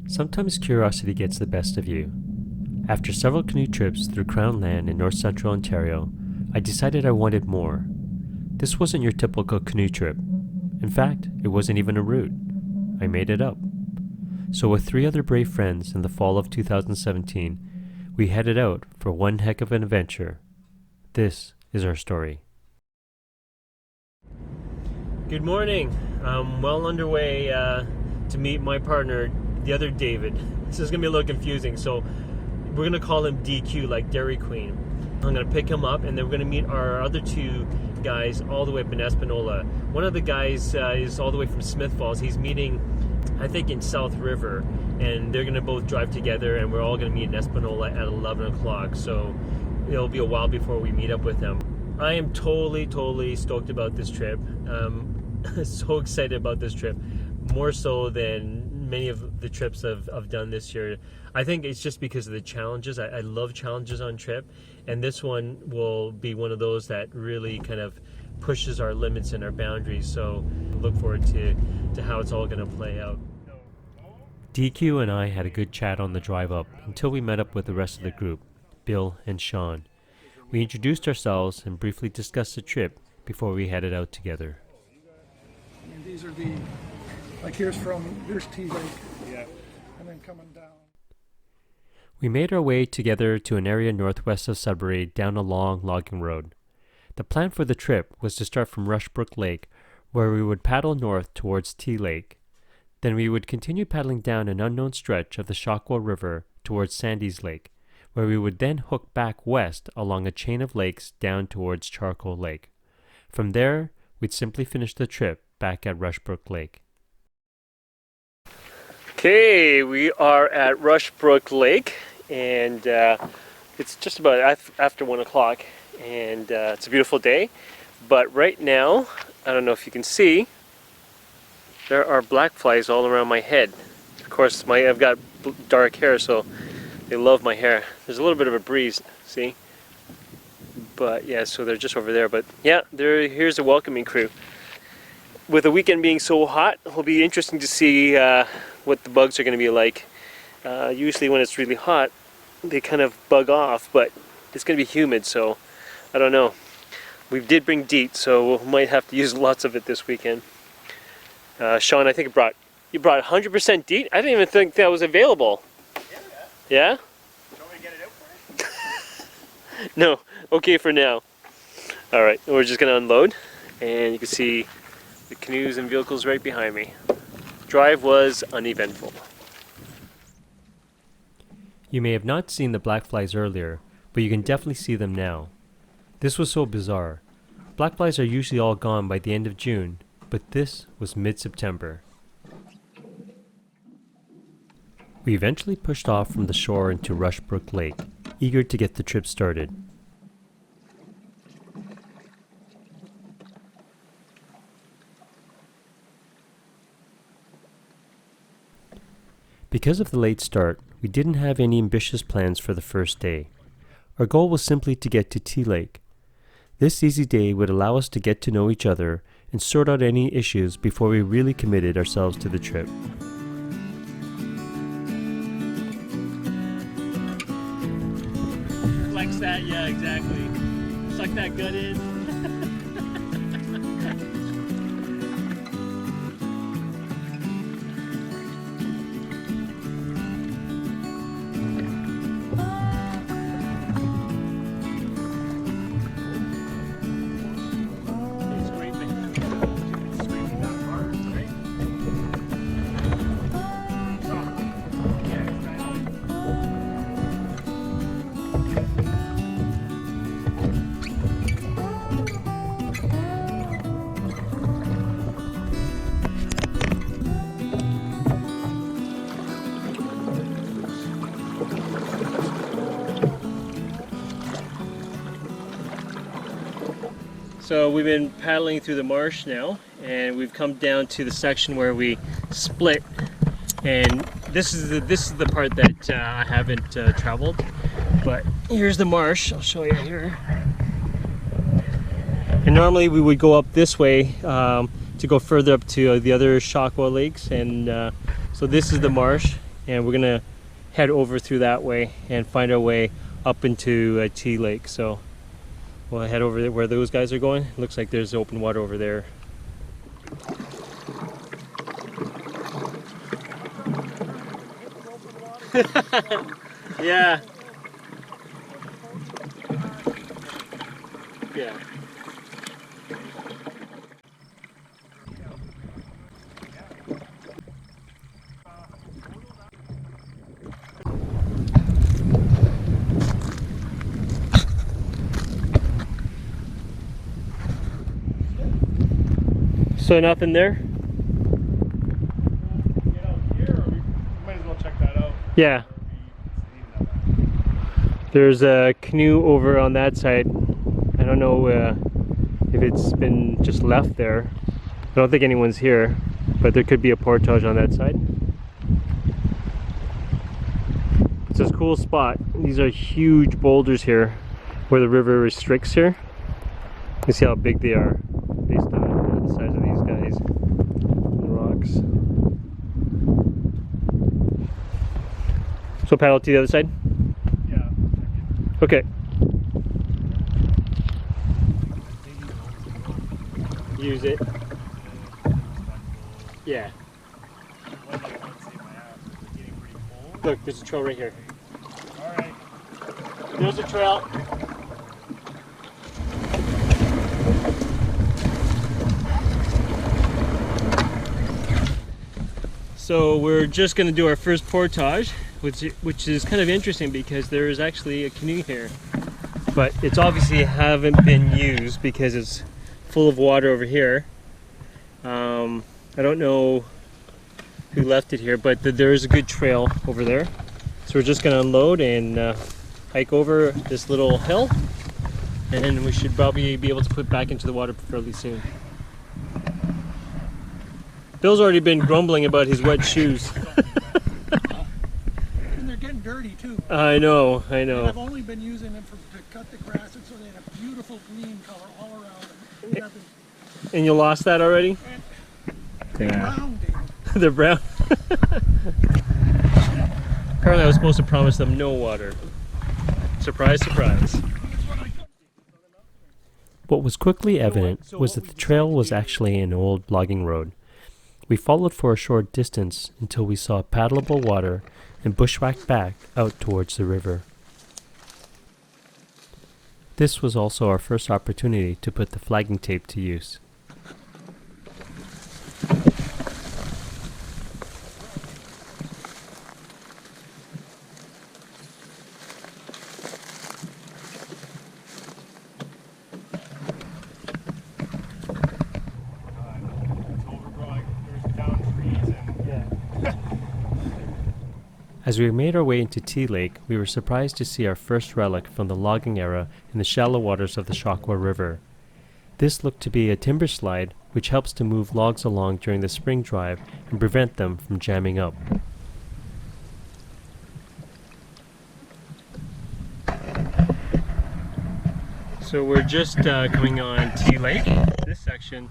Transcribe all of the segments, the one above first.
Sometimes curiosity gets the best of you. After several canoe trips through Crown Land in north central Ontario, I decided I wanted more. This wasn't your typical canoe trip. In fact, it wasn't even a route. I made it up. So with 3 other brave friends in the fall of 2017, we headed out for one heck of an adventure. This is our story. Good morning. I'm well underway to meet my partner, the other David. This is going to be a little confusing, so we're going to call him DQ, like Dairy Queen. I'm going to pick him up, and then we're going to meet our other 2 guys all the way up in Espanola. One of the guys is all the way from Smith Falls. He's meeting, I think, in South River, and they're going to both drive together, and we're all going to meet in Espanola at 11 o'clock, so it'll be a while before we meet up with them. I am totally stoked about this trip. So excited about this trip, more so than many of the trips I've done this year. I think it's just because of the challenges. I love challenges on trip, and this one will be one of those that really kind of pushes our limits and our boundaries, so look forward to how it's all going to play out. DQ and I had a good chat on the drive up until we met up with the rest of the group, Bill and Sean. We introduced ourselves and briefly discussed the trip before we headed out together. And these are here's T Lake, yeah, and then coming down. We made our way together to an area northwest of Sudbury down a long logging road. The plan for the trip was to start from Rushbrook Lake, where we would paddle north towards T Lake. Then we would continue paddling down an unknown stretch of the Shakwa River towards Sandy's Lake, where we would then hook back west along a chain of lakes down towards Charcoal Lake. From there, we'd simply finish the trip back at Rushbrook Lake. Okay, we are at Rushbrook Lake, and it's just about after 1 o'clock, and it's a beautiful day. But right now, I don't know if you can see, there are black flies all around my head. Of course, I've got dark hair, so they love my hair. There's a little bit of a breeze, see? But yeah, so they're just over there. But yeah, here's the welcoming crew. With the weekend being so hot, it'll be interesting to see what the bugs are going to be like. Usually when it's really hot, they kind of bug off, but it's going to be humid, so I don't know. We did bring DEET, so we might have to use lots of it this weekend. Sean, I think you brought 100% DEET? I didn't even think that was available. Yeah? Do you want me to get it out for you? No, okay for now. Alright, we're just going to unload, and you can see the canoes and vehicles right behind me. Drive was uneventful. You may have not seen the black flies earlier, but you can definitely see them now. This was so bizarre. Black flies are usually all gone by the end of June, but this was mid-September. We eventually pushed off from the shore into Rushbrook Lake, eager to get the trip started. Because of the late start, we didn't have any ambitious plans for the first day. Our goal was simply to get to T Lake. This easy day would allow us to get to know each other and sort out any issues before we really committed ourselves to the trip. Flex that, yeah, exactly. Suck that gut in. So we've been paddling through the marsh now, and we've come down to the section where we split, and this is the part that I haven't traveled. But here's the marsh. I'll show you here. And normally we would go up this way to go further up to the other Shakwa lakes, and so this is the marsh, and we're gonna head over through that way and find our way up into T Lake. So we'll head over there where those guys are going. Looks like there's open water over there. Yeah. Yeah. So nothing there? Get out here, or we might as well check that out. Yeah. There's a canoe over on that side. I don't know if it's been just left there. I don't think anyone's here, but there could be a portage on that side. It's a cool spot. These are huge boulders here where the river restricts here. You can see how big they are based on the size of these guys, the rocks. So paddle to the other side? Yeah. Okay. Use it. Yeah. Look, there's a trail right here. Alright. There's a trail. So we're just going to do our first portage, which is kind of interesting because there is actually a canoe here, but it's obviously haven't been used because it's full of water over here. I don't know who left it here, but there is a good trail over there. So we're just going to unload and hike over this little hill, and we should probably be able to put back into the water fairly soon. Bill's already been grumbling about his wet shoes. And they're getting dirty too. I know. And I've only been using them to cut the grass, and so they have a beautiful green color all around them. Nothing. And you lost that already? They're brown, David. They're brown. Apparently I was supposed to promise them no water. Surprise, surprise. What was quickly evident was that the trail was actually an old logging road. We followed for a short distance until we saw paddleable water and bushwhacked back out towards the river. This was also our first opportunity to put the flagging tape to use. As we made our way into T Lake, we were surprised to see our first relic from the logging era in the shallow waters of the Shakwa River. This looked to be a timber slide which helps to move logs along during the spring drive and prevent them from jamming up. So we're just coming on T Lake. This section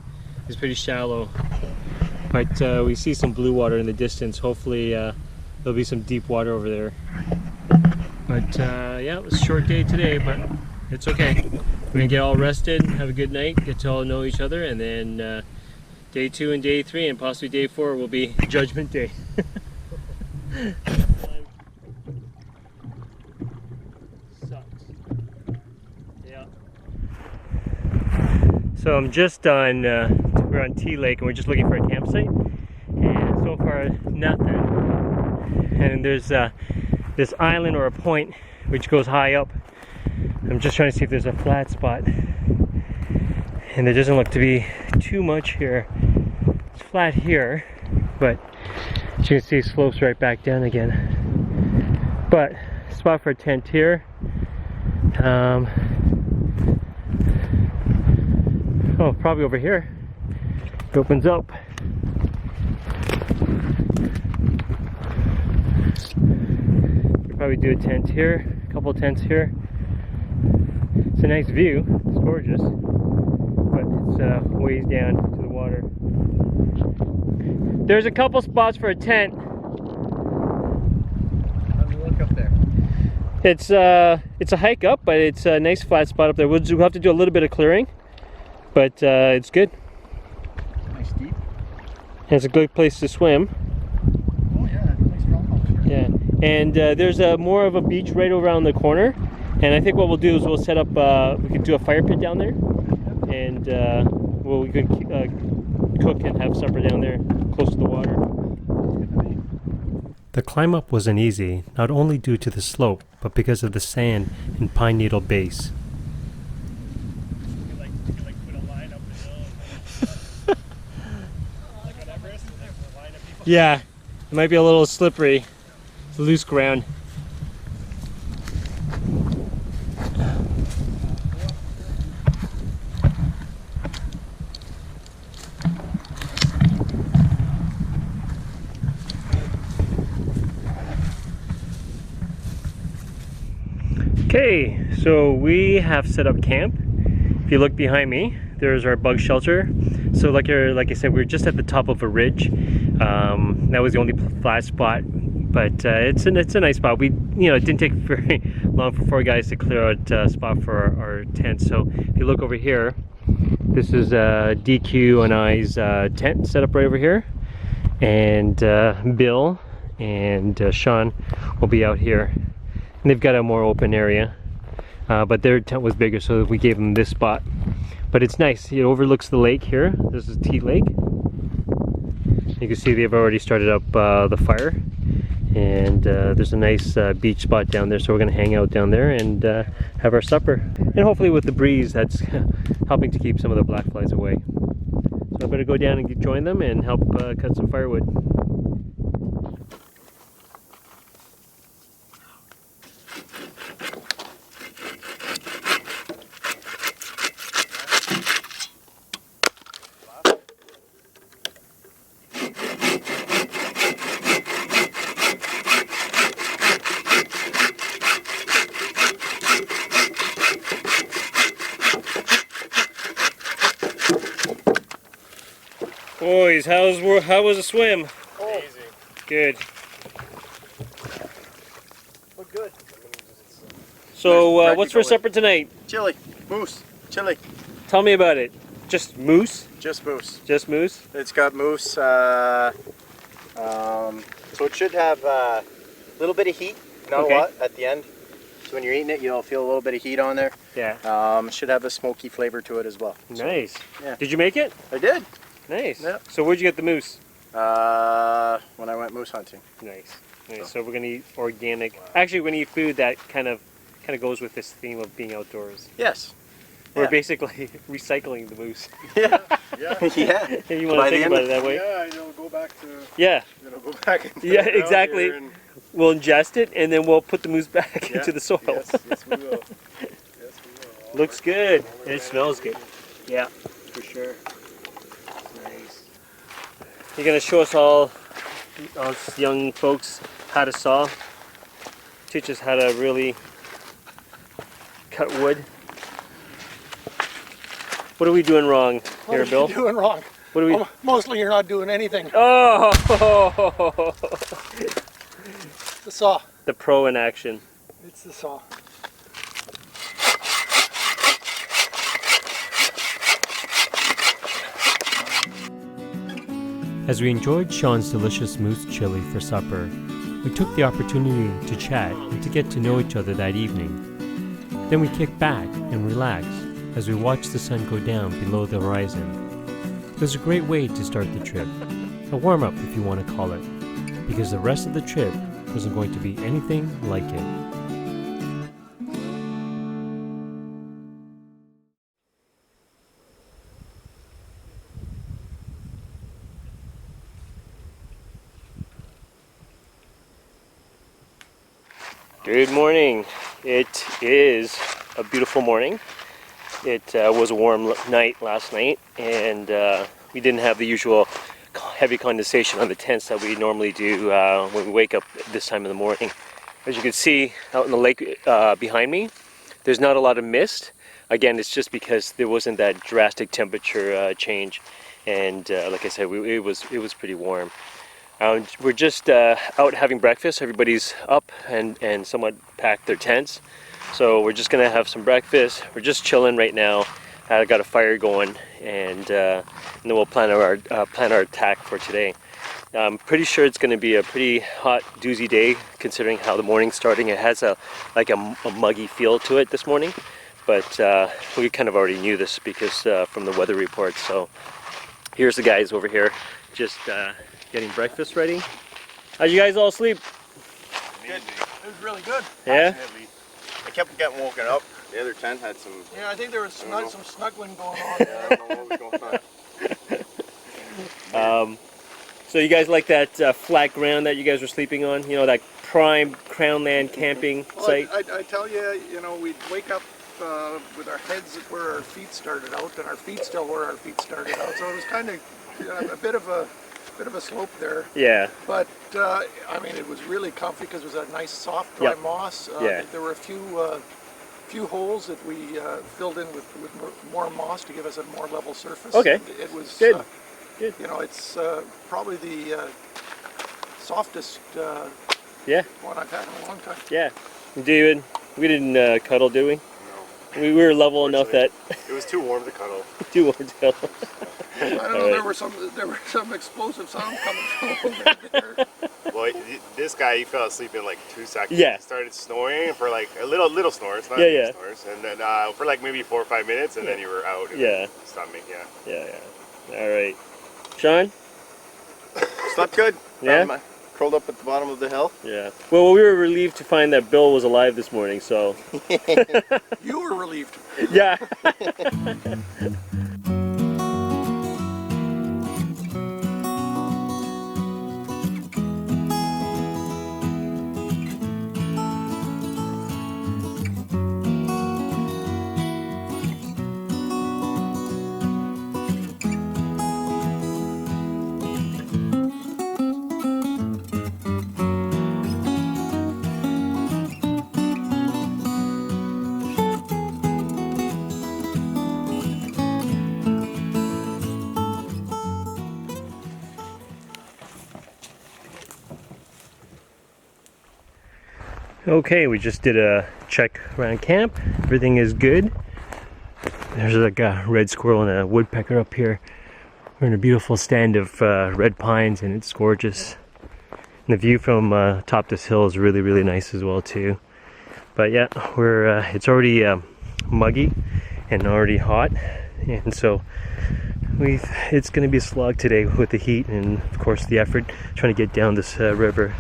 is pretty shallow, but we see some blue water in the distance. Hopefully there'll be some deep water over there. But yeah, it was a short day today, but it's okay. We're gonna get all rested, have a good night, get to all know each other, and then day 2 and day 3 and possibly day 4 will be Judgment Day. Sucks. Yeah. So I'm just on, we're on T Lake and we're just looking for a campsite, and so far nothing. And there's this island or a point which goes high up. I'm just trying to see if there's a flat spot, and there doesn't look to be too much here. It's flat here, but as you can see, it slopes right back down again. But spot for a tent here. Oh, probably over here. It opens up. Probably do a tent here, a couple of tents here. It's a nice view, it's gorgeous, but it's ways down to the water. There's a couple spots for a tent. It's a hike up, but it's a nice flat spot up there. We'll have to do a little bit of clearing, but it's good. Nice deep. And it's a good place to swim. Oh yeah, nice drop off here. Yeah, and there's more of a beach right around the corner. And I think what we'll do is we'll set up, we could do a fire pit down there, and we could cook and have supper down there, close to the water. The climb up wasn't easy, not only due to the slope, but because of the sand and pine needle base. You like put a line up the hill. Like on Everest, like a line of people. Yeah, it might be a little slippery. It's loose ground. Okay, so we have set up camp. If you look behind me, there's our bug shelter. So like I said, we're just at the top of a ridge. That was the only flat spot, but it's a nice spot. It didn't take very long for 4 guys to clear out a spot for our tent. So if you look over here, this is DQ and I's tent set up right over here, and Bill and Sean will be out here. And they've got a more open area, but their tent was bigger, so we gave them this spot. But it's nice. It overlooks the lake here. This is Teat Lake. You can see they've already started up the fire, and there's a nice beach spot down there, so we're going to hang out down there and have our supper. And hopefully with the breeze, that's helping to keep some of the black flies away. So I better go down and join them and help cut some firewood. Boys, how was the swim? Oh, easy. Good. Look good. So, what's for supper tonight? Chili, moose, chili. Tell me about it. Just moose? Just moose. Just moose? It's got moose. So it should have a little bit of heat, not Okay. a lot, at the end. So when you're eating it, you'll feel a little bit of heat on there. Yeah. Should have a smoky flavor to it as well. Nice. Yeah. Did you make it? I did. Nice. Yep. So where'd you get the moose? When I went moose hunting. Nice. Nice. So we're gonna eat organic. Actually, we're gonna eat food that kind of goes with this theme of being outdoors. Yes. We're Yeah. basically recycling the moose. Yeah. Yeah. Yeah. If you want By to the think end about of- it that way. Yeah, go back to, Yeah. go back. Into Yeah, the ground exactly. here and- We'll ingest it and then we'll put the moose back Yeah. into the soil. Yes, yes, we will. Yes, we will. All Looks right. good. And it smells good. Yeah, for sure. Nice. You're gonna show us us young folks how to saw. Teach us how to really cut wood. What are we doing wrong here, What are Bill? you doing wrong? What are we? Mostly you're not doing anything. Oh, It's the saw. the pro in action. It's the saw. As we enjoyed Sean's delicious moose chili for supper, we took the opportunity to chat and to get to know each other that evening. Then we kicked back and relaxed as we watched the sun go down below the horizon. It was a great way to start the trip, a warm-up if you want to call it, because the rest of the trip wasn't going to be anything like it. Good morning. It is a beautiful morning. It was a warm night last night, and we didn't have the usual heavy condensation on the tents that we normally do when we wake up this time of the morning. As you can see out in the lake behind me, there's not a lot of mist. Again, it's just because there wasn't that drastic temperature change, and like I said, it was pretty warm. We're just out having breakfast. Everybody's up and somewhat packed their tents. So we're just gonna have some breakfast. We're just chilling right now. I got a fire going, and then we'll plan our attack for today. I'm pretty sure it's going to be a pretty hot, doozy day, considering how the morning's starting. It has a muggy feel to it this morning, but we kind of already knew this because from the weather report. So here's the guys over here, just getting breakfast ready. How'd you guys all sleep? Good. It was really good. Yeah. I kept getting woken up. The other tent had some. Yeah, I think there was some snuggling going on. I don't know what was going on. So you guys like that flat ground that you guys were sleeping on? You know, that prime Crownland camping site? I tell you, you know, we'd wake up with our heads where our feet started out, and our feet still where our feet started out. So it was kind of a bit of a slope there. Yeah. But I mean, it was really comfy because it was a nice soft dry moss. Yeah. There were a few holes that we filled in with more moss to give us a more level surface. Okay. And it was good. Good. You know, it's probably the softest Yeah. one I've had in a long time. Yeah. David, we didn't cuddle, did we? No. We were level enough that It was too warm to cuddle. too warm to cuddle. I don't know. There were some explosive sound coming from over there. Well, this guy, he fell asleep in like 2 seconds. Yeah. He started snoring for like a little snores, not Yeah, big snores, and then for like maybe 4 or 5 minutes, and then you were out. And Yeah. Stopped me. Yeah. Yeah. All right. Sean? Slept good. Yeah? Curled up at the bottom of the hill. Yeah. Well, we were relieved to find that Bill was alive this morning, so. You were relieved. Yeah. Okay, we just did a check around camp. Everything is good. There's like a red squirrel and a woodpecker up here. We're in a beautiful stand of red pines, and it's gorgeous. And the view from top this hill is really, really nice as well too. But yeah, it's already muggy and already hot, and so it's going to be a slog today with the heat and of course the effort trying to get down this river.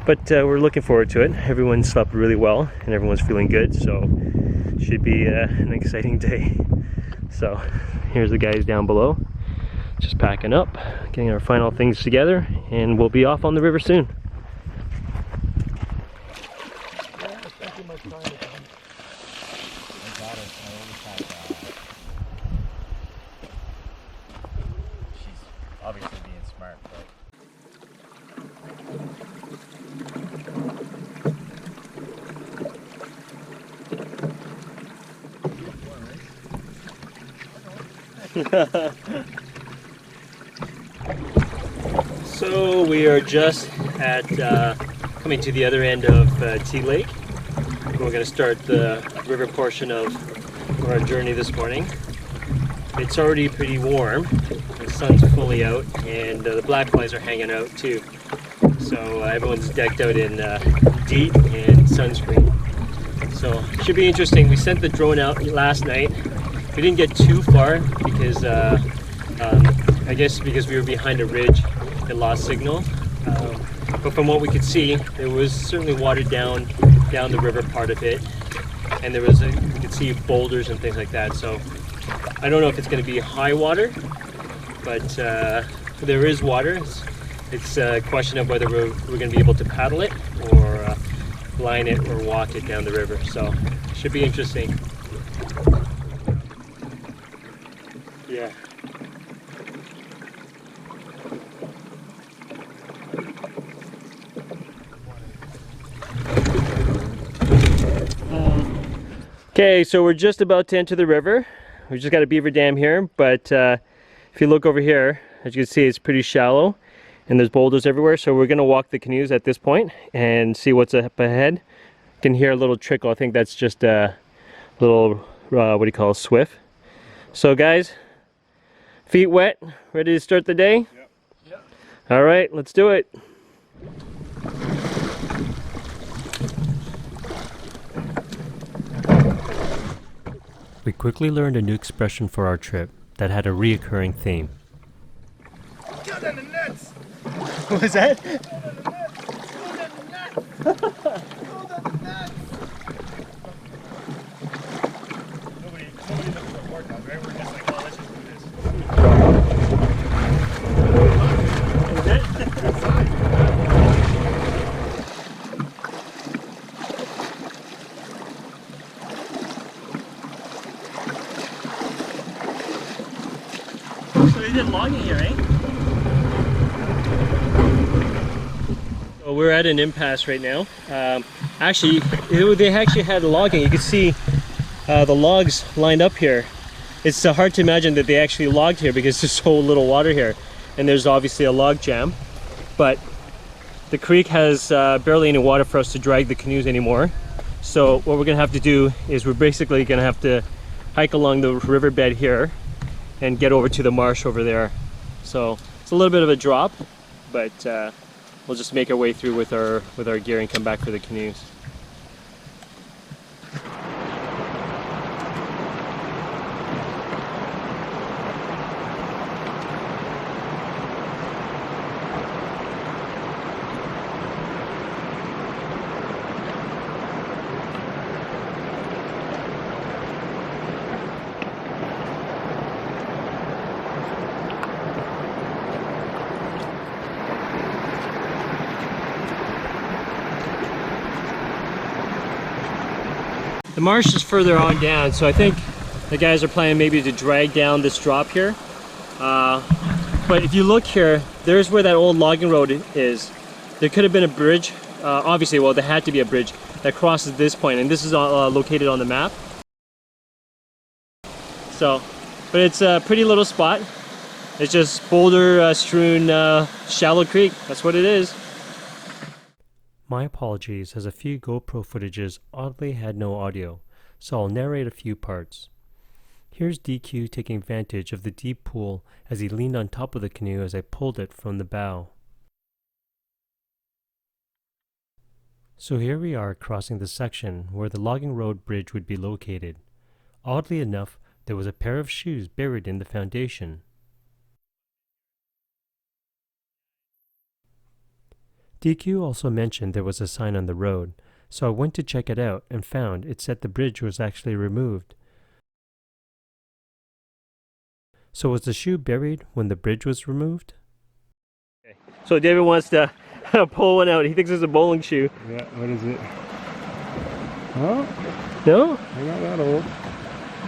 But we're looking forward to it. Everyone slept really well and everyone's feeling good, so it should be an exciting day. So here's the guys down below, just packing up, getting our final things together, and we'll be off on the river soon. Obviously being smart, but. So we are just at coming to the other end of T Lake. We're going to start the river portion of our journey this morning. It's already pretty warm. The sun's fully out, and the blackflies are hanging out too. So everyone's decked out in DEET and sunscreen. So it should be interesting. We sent the drone out last night. We didn't get too far because I guess because we were behind a ridge, it lost signal. But from what we could see, it was certainly watered down the river part of it, and there was you could see boulders and things like that. So I don't know if it's going to be high water, but there is water. It's a question of whether we're going to be able to paddle it or line it or walk it down the river. So it should be interesting. Yeah. Okay, so we're just about to enter the river. We just got a beaver dam here, but if you look over here, as you can see, it's pretty shallow, and there's boulders everywhere. So we're gonna walk the canoes at this point and see what's up ahead. You can hear a little trickle. I think that's just a little, what do you call it, swift. So guys, feet wet, ready to start the day? Yep. All right, let's do it. We quickly learned a new expression for our trip that had a reoccurring theme. Get in the nets! What was that? Nobody looking for workouts, right? We're just like, oh, let's just do this. So they did logging here, eh? So we're at an impasse right now. Actually, they actually had logging. You can see the logs lined up here. It's hard to imagine that they actually logged here because there's so little water here. And there's obviously a log jam. But the creek has barely any water for us to drag the canoes anymore. So what we're gonna have to do is we're basically gonna have to hike along the riverbed here and get over to the marsh over there. So it's a little bit of a drop, but we'll just make our way through with our gear and come back for the canoes. The marsh is further on down, so I think the guys are planning maybe to drag down this drop here. But if you look here, there's where that old logging road is. There could have been a bridge, obviously, well, there had to be a bridge that crosses this point, and this is located on the map. So, but it's a pretty little spot. It's just boulder strewn shallow creek. That's what it is. My apologies, as a few GoPro footages oddly had no audio, so I'll narrate a few parts. Here's DQ taking advantage of the deep pool as he leaned on top of the canoe as I pulled it from the bow. So here we are crossing the section where the logging road bridge would be located. Oddly enough, there was a pair of shoes buried in the foundation. DQ also mentioned there was a sign on the road, so I went to check it out and found it said the bridge was actually removed. So was the shoe buried when the bridge was removed? Okay. So David wants to pull one out. He thinks it's a bowling shoe. Yeah, what is it? Oh, No? they're not that old.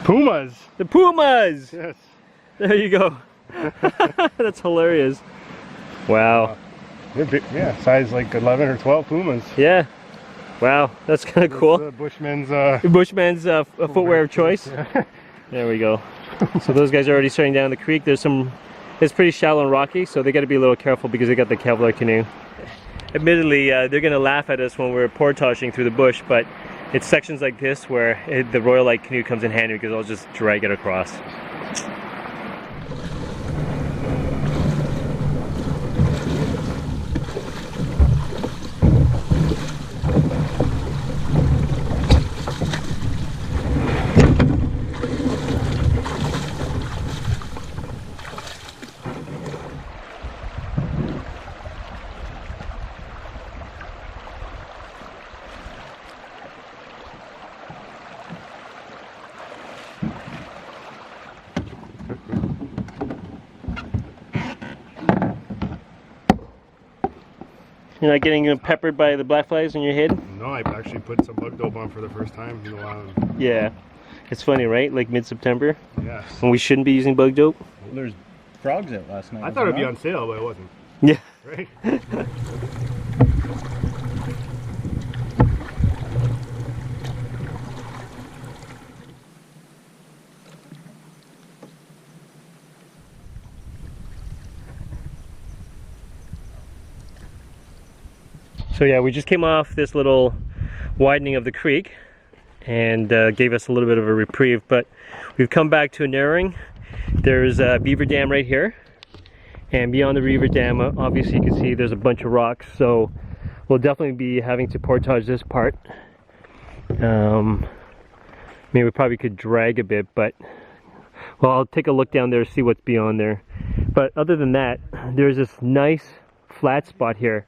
Pumas! The Pumas! Yes. There you go. That's hilarious. Wow. They're big, yeah, size like 11 or 12 Pumas. Yeah. Wow, that's kind of cool. Bushman's Bushman's footwear of choice. Yeah. There we go. So those guys are already starting down the creek. It's pretty shallow and rocky, so they got to be a little careful because they got the Kevlar canoe. Admittedly, they're going to laugh at us when we're portaging through the bush, but it's sections like this where the Royal Light canoe comes in handy because I'll just drag it across. You're not getting peppered by the black flies on your head? No, I actually put some bug dope on for the first time in a while. Yeah. It's funny, right? Like mid-September, Yes. when we shouldn't be using bug dope. There's frogs out last night. I thought it'd be on sale, but it wasn't. Yeah. Right? So yeah, we just came off this little widening of the creek and gave us a little bit of a reprieve, but we've come back to a narrowing. There's a beaver dam right here, and beyond the beaver dam, obviously you can see there's a bunch of rocks, so we'll definitely be having to portage this part. Maybe we probably could drag a bit, but well, I'll take a look down there, see what's beyond there. But other than that, there's this nice flat spot here,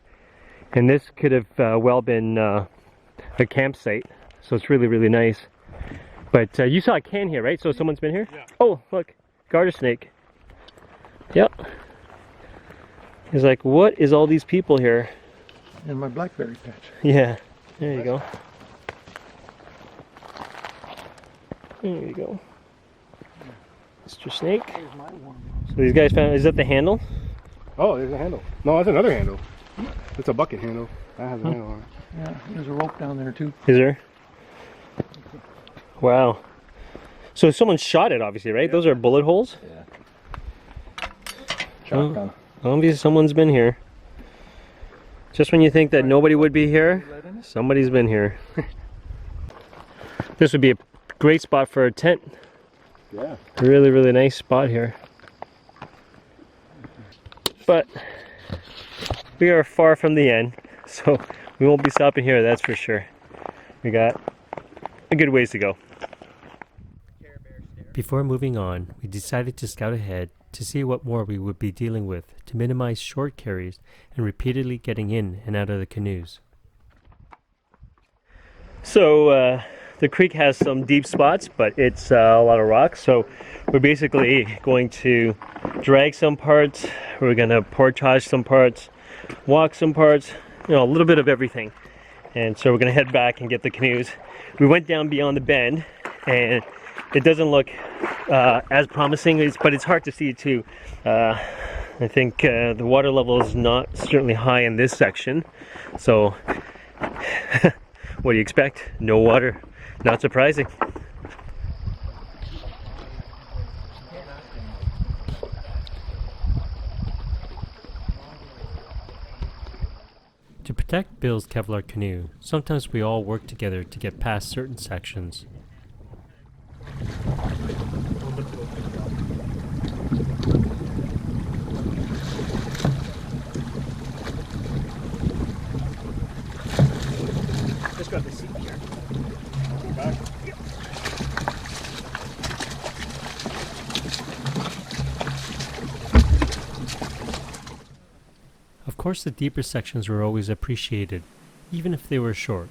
and this could have well been a campsite, so it's really, really nice. But you saw a can here, right? So someone's been here? Yeah. Oh, look, garter snake. Yep. He's like, what is all these people here? And my blackberry patch. Yeah, there you go. There you go. Mr. Snake. Here's my one. So these guys found, is that the handle? Oh, there's a handle. No, that's another handle. It's a bucket handle. That has a handle on it. Yeah, there's a rope down there too. Is there? Wow. So someone shot it, obviously, right? Those are bullet holes? Yeah. Shotgun. Obviously someone's been here. Just when you think that nobody would be here, somebody's been here. This would be a great spot for a tent. Yeah. Really, really nice spot here. But we are far from the end, so we won't be stopping here, that's for sure. We got a good ways to go. Before moving on, we decided to scout ahead to see what more we would be dealing with to minimize short carries and repeatedly getting in and out of the canoes. So the creek has some deep spots, but it's a lot of rocks, so we're basically going to drag some parts, we're going to portage some parts, walk some parts, you know, a little bit of everything. And so we're going to head back and get the canoes. We went down beyond the bend, and it doesn't look as promising, but it's hard to see too. I think the water level is not certainly high in this section, so what do you expect? No water. Not surprising. To protect Bill's Kevlar canoe, sometimes we all work together to get past certain sections. Just got the seat here. Back. Of course, the deeper sections were always appreciated, even if they were short.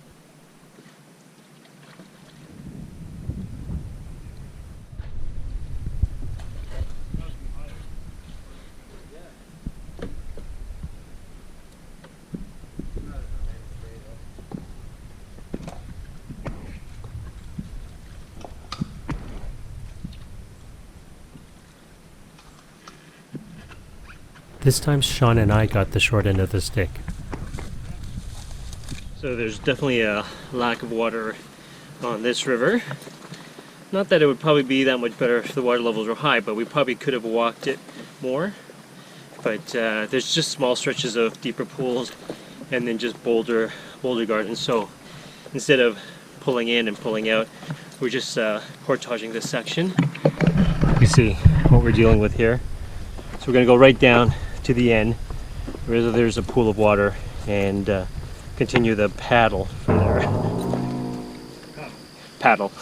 This time Sean and I got the short end of the stick. So there's definitely a lack of water on this river. Not that it would probably be that much better if the water levels were high, but we probably could have walked it more. But there's just small stretches of deeper pools and then just boulder gardens. So instead of pulling in and pulling out, we're just portaging this section. You see what we're dealing with here. So we're going to go right down to the end where there's a pool of water and continue the paddle from there. Paddle.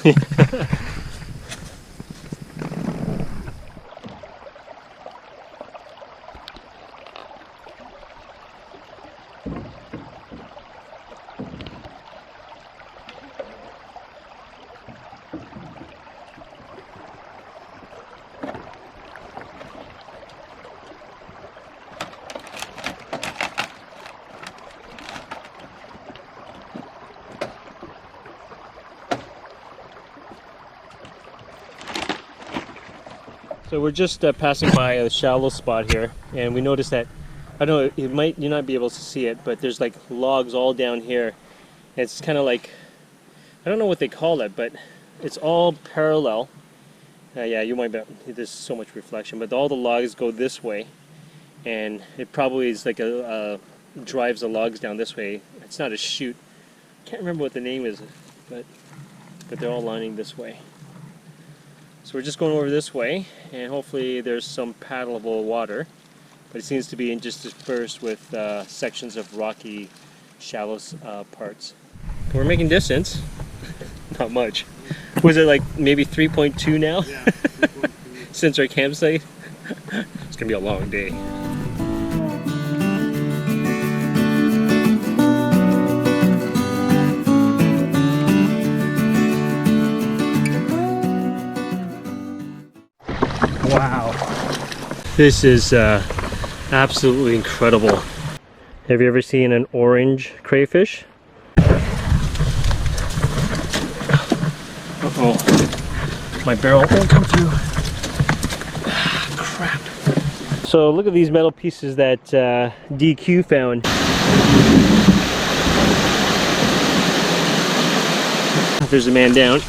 So we're just passing by a shallow spot here, and we noticed that, I don't know, you not be able to see it, but there's like logs all down here. It's kind of like, I don't know what they call it, but it's all parallel. Yeah, you might be, there's so much reflection, but all the logs go this way, and it probably is like drives the logs down this way. it's not a chute. Can't remember what the name is, but they're all lining this way. So we're just going over this way, and hopefully there's some paddleable water, but it seems to be interspersed with sections of rocky, shallow parts. We're making distance. Not much. Was it like maybe 3.2 now? Yeah, 3.2. Since our campsite? It's gonna be a long day. Wow. This is absolutely incredible. Have you ever seen an orange crayfish? Uh-oh. My barrel won't come through. Crap. So look at these metal pieces that DQ found. There's a man down.